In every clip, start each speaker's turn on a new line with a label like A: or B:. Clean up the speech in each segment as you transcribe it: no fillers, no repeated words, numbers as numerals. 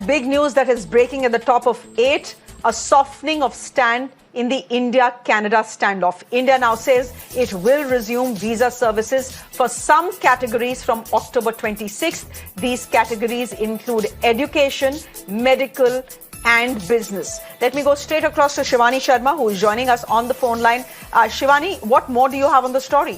A: Big news that is breaking at the top of 8, a softening of stand in the India-Canada standoff. India now says it will resume visa services for some categories from October 26th. These categories include education, medical, and business. Let me go straight across to Shivani Sharma, who is joining us on the phone line. Shivani, what more do you have on the story?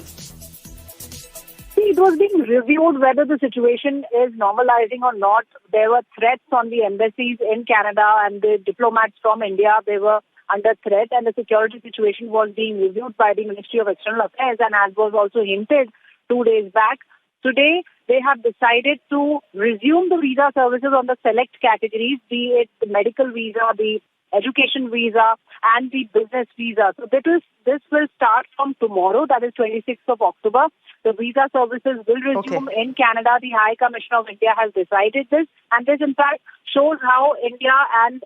B: It was being reviewed whether the situation is normalizing or not. There were threats on the embassies in Canada and the diplomats from India. They were under threat, and the security situation was being reviewed by the Ministry of External Affairs, and as was also hinted 2 days back. Today, they have decided to resume the visa services on the select categories, be it the medical visa, the education visa, and the business visa. So this will start from tomorrow, that is 26th of October. The visa services will resume in Canada. The High Commissioner of India has decided this, and this in fact shows how India and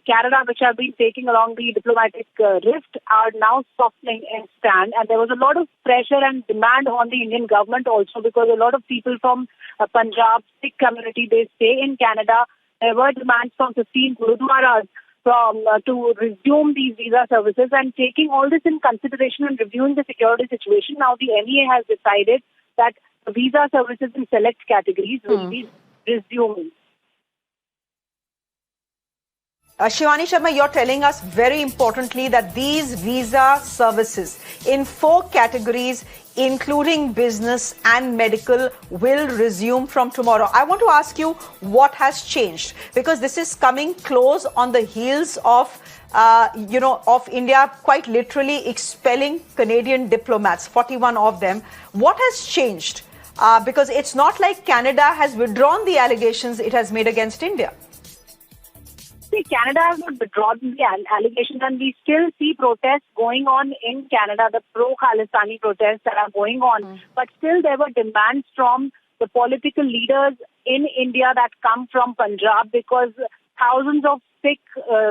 B: Canada, which have been taking along the diplomatic rift, are now softening in stand. And there was a lot of pressure and demand on the Indian government also, because a lot of people from Punjab, Sikh community, they stay in Canada. There were demands from 15 Gurudwaras to resume these visa services, and taking all this in consideration and reviewing the security situation, now the MEA has decided that the visa services in select categories will be resuming.
A: Shivani Sharma, you're telling us very importantly that these visa services in 4 categories, including business and medical, will resume from tomorrow. I want to ask you what has changed, because this is coming close on the heels of, of India quite literally expelling Canadian diplomats, 41 of them. What has changed? Because it's not like Canada has withdrawn the allegations it has made against India.
B: See, Canada has not withdrawn the allegations, and we still see protests going on in Canada, the pro-Khalistani protests that are going on. But still there were demands from the political leaders in India that come from Punjab, because thousands of Sikh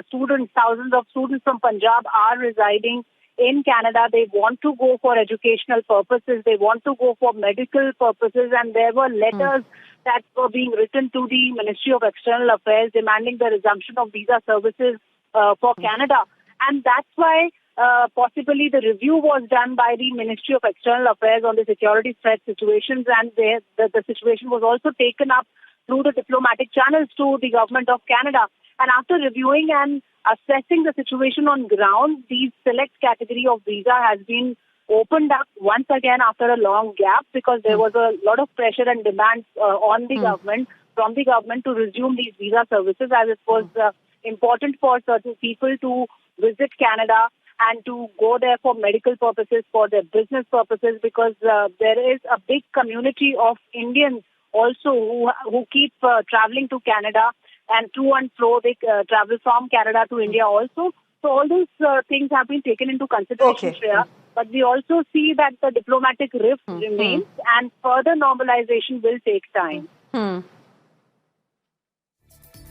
B: students, thousands of students from Punjab are residing in Canada. They want to go for educational purposes, they want to go for medical purposes, and there were letters that were being written to the Ministry of External Affairs demanding the resumption of visa services for Canada. And that's why possibly the review was done by the Ministry of External Affairs on the security threat situations, and the situation was also taken up through the diplomatic channels to the government of Canada. And after reviewing and assessing the situation on ground, the select category of visa has been opened up once again after a long gap, because there was a lot of pressure and demand on the government, from the government, to resume these visa services, as it was important for certain people to visit Canada and to go there for medical purposes, for their business purposes, because there is a big community of Indians also who keep traveling to Canada, and to and fro they travel from Canada to India also. So all these things have been taken into consideration, Shreya. But we also see that the diplomatic rift remains, and further normalization will take time.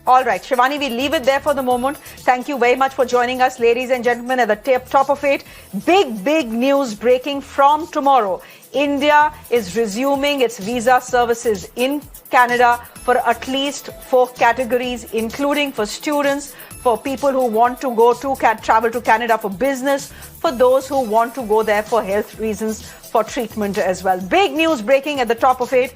A: All right, Shivani, we leave it there for the moment. Thank you very much for joining us, ladies and gentlemen, at the top of it. Big news breaking from tomorrow. India is resuming its visa services in Canada for at least 4 categories, including for students, for people who want to go to travel to Canada for business, for those who want to go there for health reasons, for treatment as well. Big news breaking at the top of it.